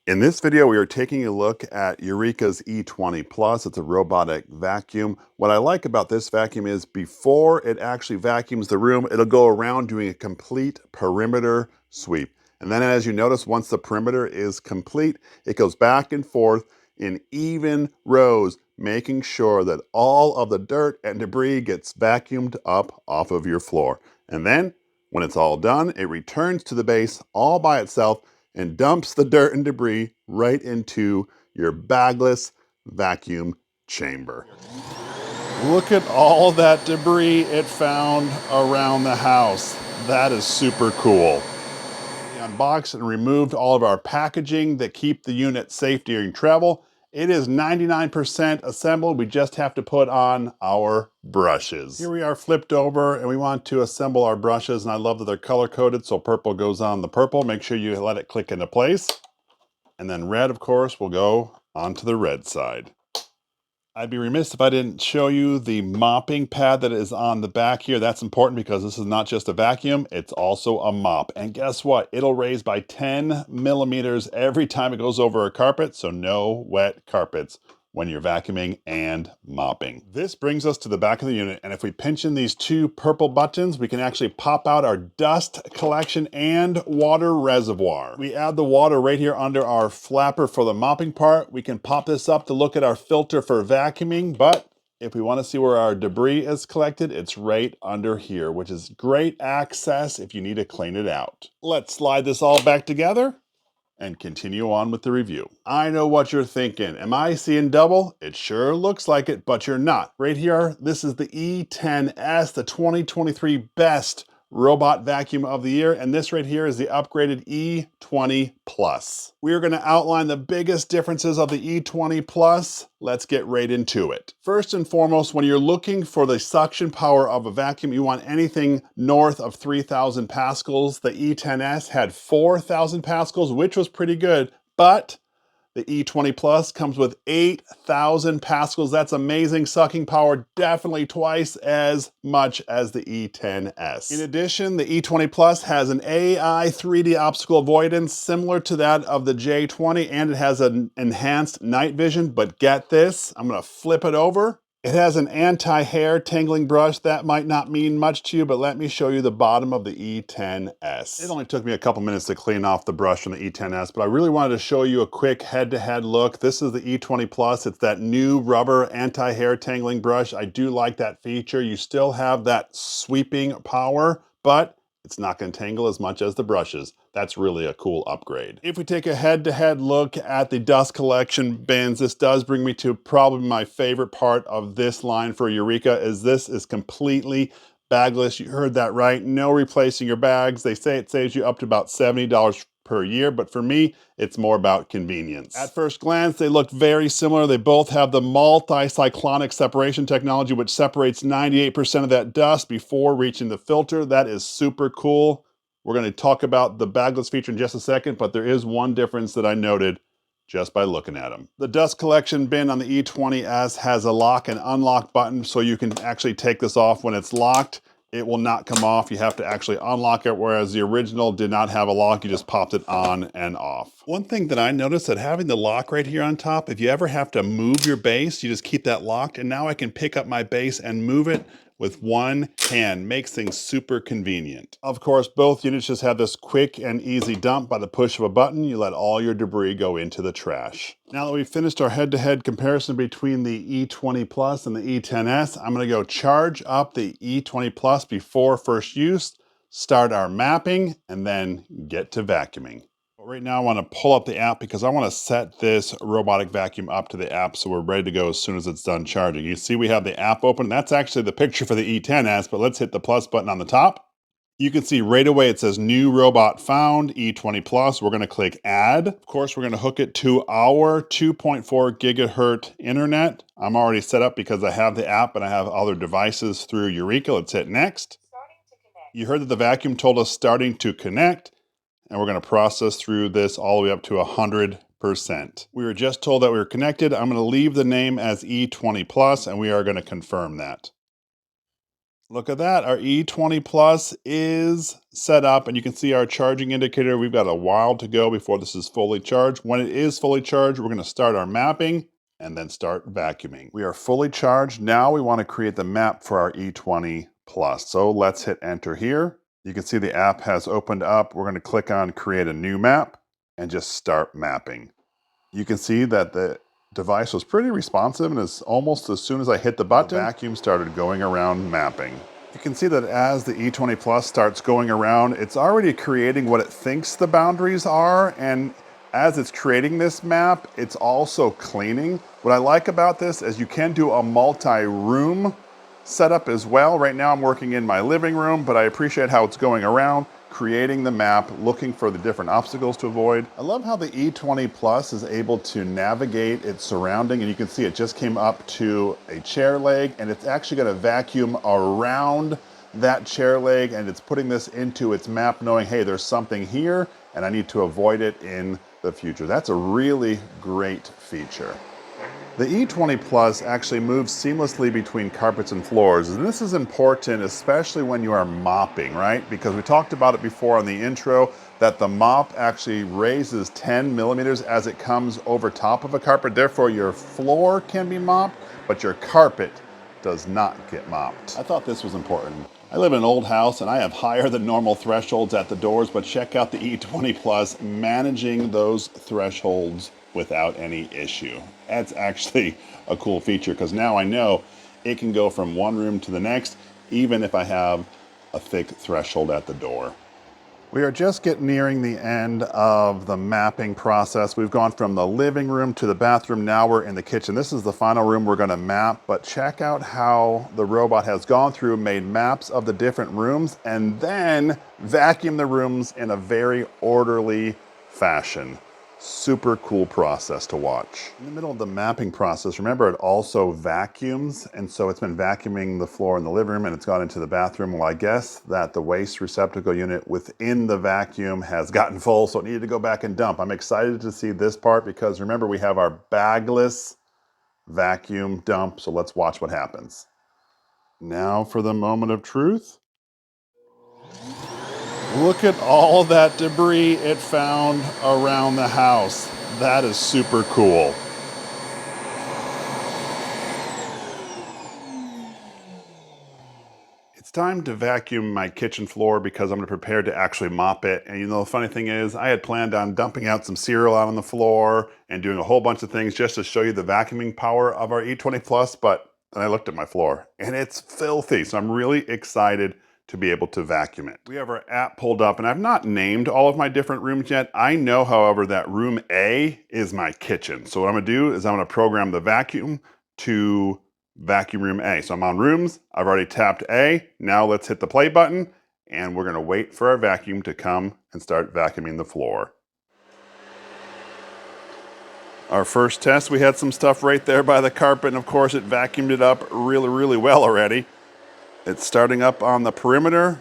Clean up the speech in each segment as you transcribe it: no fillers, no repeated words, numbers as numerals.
In this video, we are taking a look at Eureka's E20 Plus. It's a robotic vacuum. What I like about this vacuum is before it actually vacuums the room, it'll go around doing a complete perimeter sweep. And then as you notice, once the perimeter is complete, it goes back and forth in even rows, making sure that all of the dirt and debris gets vacuumed up off of your floor. And then when it's all done, it returns to the base all by itself and dumps the dirt and debris right into your bagless vacuum chamber. Look at all that debris it found around the house. That is super cool. We unboxed and removed all of our packaging that keep the unit safe during travel. It is 99% assembled. We just have to put on our brushes. Here we are flipped over and we want to assemble our brushes, and I love that they're color coded, so purple goes on the purple. Make sure you let it click into place. And then red, of course, will go onto the red side. I'd be remiss if I didn't show you the mopping pad that is on the back here. That's important because this is not just a vacuum, it's also a mop. And guess what? It'll raise by 10 millimeters every time it goes over a carpet, so no wet carpets when you're vacuuming and mopping. This brings us to the back of the unit, and if we pinch in these two purple buttons, we can actually pop out our dust collection and water reservoir. We add the water right here under our flapper for the mopping part. We can pop this up to look at our filter for vacuuming, but if we want to see where our debris is collected, it's right under here, which is great access if you need to clean it out. Let's slide this all back together and continue on with the review. I know what you're thinking. Am I seeing double? It sure looks like it, but you're not. Right here, this is the E10s, the 2023 best robot vacuum of the year, and this right here is the upgraded E20 Plus. We are going to outline the biggest differences of the E20 Plus. Let's get right into it. First and foremost, when you're looking for the suction power of a vacuum, you want anything north of 3,000 pascals. The E10s had 4,000 pascals, which was pretty good, but the E20 Plus comes with 8,000 pascals. That's amazing sucking power, definitely twice as much as the E10s. In addition, the E20 Plus has an AI 3D obstacle avoidance similar to that of the J20, and it has an enhanced night vision, but get this, I'm gonna flip it over. It has an anti-hair tangling brush. That might not mean much to you, but let me show you the bottom of the E10s. It only took me a couple minutes to clean off the brush from the E10s, but I really wanted to show you a quick head-to-head look. This is the E20 Plus. It's that new rubber anti-hair tangling brush. I do like that feature. You still have that sweeping power, but it's not going to tangle as much as the brushes. That's really a cool upgrade. If we take a head-to-head look at the dust collection bins, this does bring me to probably my favorite part of this line for Eureka, is this is completely bagless. You heard that right. No replacing your bags. They say it saves you up to about $70 per year, but for me, it's more about convenience. At first glance, they look very similar. They both have the multi-cyclonic separation technology, which separates 98% of that dust before reaching the filter. That is super cool. We're going to talk about the bagless feature in just a second, but there is one difference that I noted just by looking at them. The dust collection bin on the E20s has a lock and unlock button, so you can actually take this off when it's locked. It will not come off. You have to actually unlock it, whereas the original did not have a lock. You just popped it on and off. One thing that I noticed, that having the lock right here on top, if you ever have to move your base, you just keep that locked, and now I can pick up my base and move it with one hand. Makes things super convenient. Of course, both units just have this quick and easy dump. By the push of a button, you let all your debris go into the trash. Now that we've finished our head-to-head comparison between the E20 Plus and the E10s, I'm going to go charge up the E20 Plus before first use, start our mapping, and then get to vacuuming. Right now I want to pull up the app because I want to set this robotic vacuum up to the app so we're ready to go as soon as it's done charging. You see we have the app open. That's actually the picture for the E10s, but let's hit the plus button on the top. You can see right away it says new robot found, E20 Plus. We're going to click add. Of course, we're going to hook it to our 2.4 gigahertz internet. I'm already set up because I have the app and I have other devices through Eureka. Let's hit next. You heard that the vacuum told us starting to connect, and we're going to process through this all the way up to 100%. We were just told that we were connected. I'm going to leave the name as E20 Plus, and we are going to confirm that. Look at that. Our E20 Plus is set up, and you can see our charging indicator. We've got a while to go before this is fully charged. When it is fully charged, we're going to start our mapping and then start vacuuming. We are fully charged. Now we want to create the map for our E20 Plus. So let's hit enter here. You can see the app has opened up. We're going to click on create a new map and just start mapping. You can see that the device was pretty responsive, and almost as soon as I hit the button, the vacuum started going around mapping. You can see that as the E20 Plus starts going around, it's already creating what it thinks the boundaries are, and as it's creating this map, it's also cleaning. What I like about this is you can do a multi-room setup as well. Right now I'm working in my living room, but I appreciate how it's going around, creating the map, looking for the different obstacles to avoid. I love how the E20 Plus is able to navigate its surrounding, and you can see it just came up to a chair leg, and it's actually going to vacuum around that chair leg, and it's putting this into its map knowing, hey, there's something here and I need to avoid it in the future. That's a really great feature. The E20 Plus actually moves seamlessly between carpets and floors, and this is important especially when you are mopping, right? Because we talked about it before on the intro, that the mop actually raises 10 millimeters as it comes over top of a carpet. Therefore, your floor can be mopped, but your carpet does not get mopped. I thought this was important. I live in an old house and I have higher than normal thresholds at the doors, but check out the E20 Plus managing those thresholds without any issue. That's actually a cool feature because now I know it can go from one room to the next, even if I have a thick threshold at the door. We are just nearing the end of the mapping process. We've gone from the living room to the bathroom. Now we're in the kitchen. This is the final room we're going to map, but check out how the robot has gone through, made maps of the different rooms, and then vacuumed the rooms in a very orderly fashion. Super cool process to watch. In the middle of the mapping process, remember it also vacuums, and so it's been vacuuming the floor in the living room and it's gone into the bathroom. Well, I guess that the waste receptacle unit within the vacuum has gotten full, so it needed to go back and dump. I'm excited to see this part because remember we have our bagless vacuum dump, so let's watch what happens. Now for the moment of truth. Look at all that debris it found around the house. That is super cool. It's time to vacuum my kitchen floor because I'm going to prepare to actually mop it. And you know, the funny thing is, I had planned on dumping out some cereal out on the floor and doing a whole bunch of things just to show you the vacuuming power of our E20 Plus, but then I looked at my floor and it's filthy. So I'm really excited to be able to vacuum it. We have our app pulled up and I've not named all of my different rooms yet. I know, however, that room A is my kitchen. So what I'm gonna do is I'm gonna program the vacuum to vacuum room A. So I'm on rooms, I've already tapped A. Now let's hit the play button and we're gonna wait for our vacuum to come and start vacuuming the floor. Our first test, we had some stuff right there by the carpet, and of course it vacuumed it up really, really well already. It's starting up on the perimeter,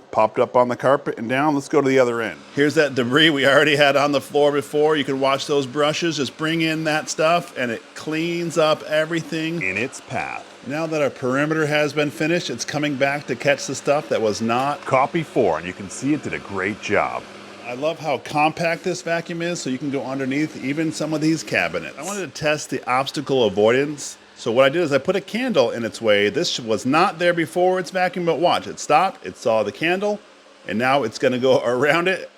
popped up on the carpet and down. Let's go to the other end. Here's that debris we already had on the floor before. You can watch those brushes, just bring in that stuff and it cleans up everything in its path. Now that our perimeter has been finished, it's coming back to catch the stuff that was not caught before, and you can see it did a great job. I love how compact this vacuum is, so you can go underneath even some of these cabinets. I wanted to test the obstacle avoidance. So what I did is I put a candle in its way. This was not there before its vacuum, but watch, it stopped, it saw the candle, and now it's gonna go around it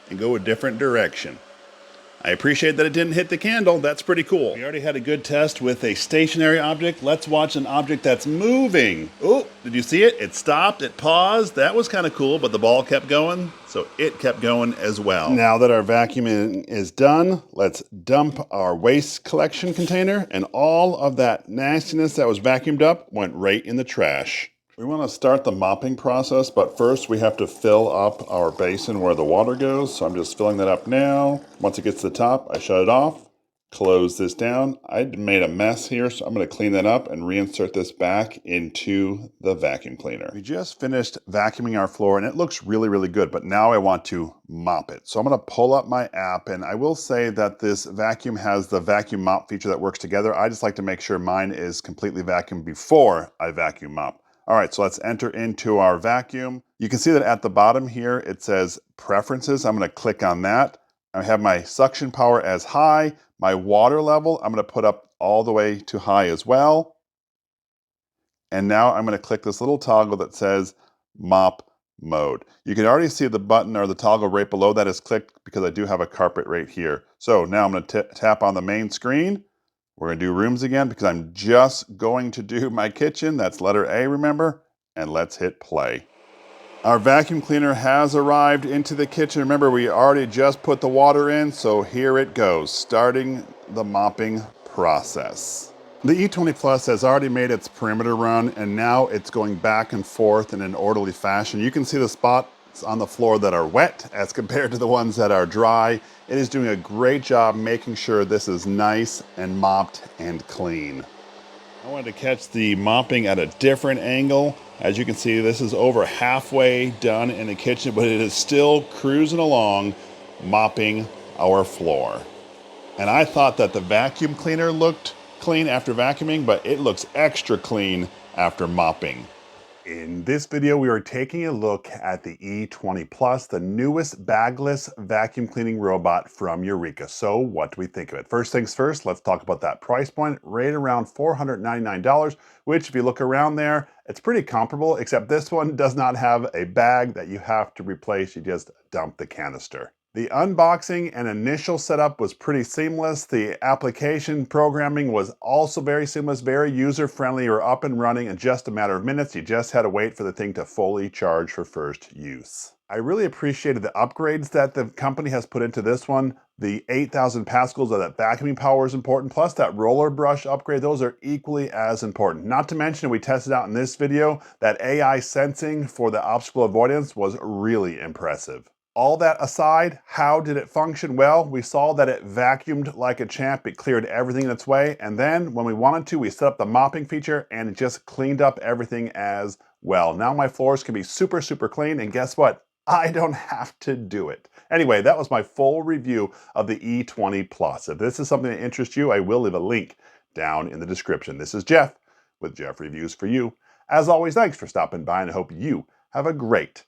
and go a different direction. I appreciate that it didn't hit the candle. That's pretty cool. We already had a good test with a stationary object. Let's watch an object that's moving. Oh, did you see it? It stopped, it paused. That was kind of cool, but the ball kept going, so it kept going as well. Now that our vacuuming is done, let's dump our waste collection container, and all of that nastiness that was vacuumed up went right in the trash. We want to start the mopping process, but first we have to fill up our basin where the water goes. So I'm just filling that up now. Once it gets to the top, I shut it off, close this down. I made a mess here, so I'm going to clean that up and reinsert this back into the vacuum cleaner. We just finished vacuuming our floor and it looks really, really good, but now I want to mop it. So I'm going to pull up my app, and I will say that this vacuum has the vacuum mop feature that works together. I just like to make sure mine is completely vacuumed before I vacuum mop. All right, so let's enter into our vacuum. You can see that at the bottom here, it says preferences. I'm gonna click on that. I have my suction power as high. My water level, I'm gonna put up all the way to high as well. And now I'm gonna click this little toggle that says mop mode. You can already see the button or the toggle right below that is clicked because I do have a carpet right here. So now I'm gonna tap on the main screen. We're gonna do rooms again because I'm just going to do my kitchen. That's letter A, remember? And let's hit play. Our vacuum cleaner has arrived into the kitchen. Remember, we already just put the water in, so here it goes, starting the mopping process. The E20 Plus has already made its perimeter run, and now it's going back and forth in an orderly fashion. You can see the spots on the floor that are wet as compared to the ones that are dry. It is doing a great job making sure this is nice and mopped and clean. I wanted to catch the mopping at a different angle. As you can see, this is over halfway done in the kitchen, but it is still cruising along, mopping our floor. And I thought that the vacuum cleaner looked clean after vacuuming, but it looks extra clean after mopping. In this video, we are taking a look at the E20 Plus, the newest bagless vacuum cleaning robot from Eureka. So what do we think of it? First things first, let's talk about that price point, right around $499, which if you look around there, it's pretty comparable, except this one does not have a bag that you have to replace. You just dump the canister. The unboxing and initial setup was pretty seamless. The application programming was also very seamless, very user-friendly. You're up and running in just a matter of minutes. You just had to wait for the thing to fully charge for first use. I really appreciated the upgrades that the company has put into this one. The 8,000 pascals of that vacuuming power is important, plus that roller brush upgrade, those are equally as important. Not to mention, we tested out in this video, that AI sensing for the obstacle avoidance was really impressive. All that aside, how did it function? Well, we saw that it vacuumed like a champ. It cleared everything in its way. And then when we wanted to, we set up the mopping feature and it just cleaned up everything as well. Now my floors can be super, super clean. And guess what? I don't have to do it. Anyway, that was my full review of the E20 Plus. If this is something that interests you, I will leave a link down in the description. This is Jeff with Jeff Reviews for You. As always, thanks for stopping by and I hope you have a great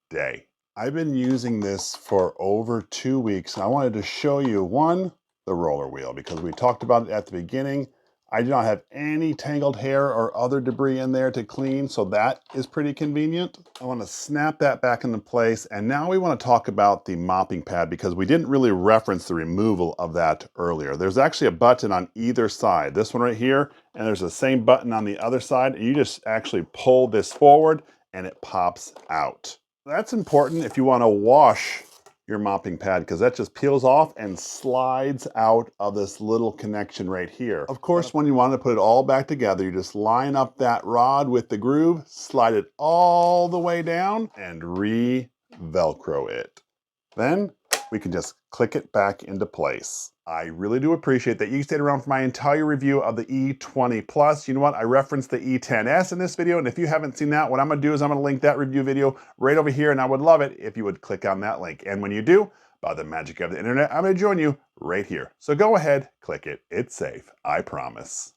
day. I've been using this for over 2 weeks. I wanted to show you, one, the roller wheel, because we talked about it at the beginning. I do not have any tangled hair or other debris in there to clean, so that is pretty convenient. I want to snap that back into place, and now we want to talk about the mopping pad, because we didn't really reference the removal of that earlier. There's actually a button on either side, this one right here, and there's the same button on the other side, and you just actually pull this forward, and it pops out. That's important if you want to wash your mopping pad, because that just peels off and slides out of this little connection right here. Of course, when you want to put it all back together, you just line up that rod with the groove, slide it all the way down, and re-Velcro it. Then we can just click it back into place. I really do appreciate that you stayed around for my entire review of the E20 Plus. You know what? I referenced the E10s in this video, and if you haven't seen that, what I'm gonna do is I'm gonna link that review video right over here, and I would love it if you would click on that link. And when you do, by the magic of the internet, I'm gonna join you right here. So go ahead, click it. It's safe, I promise.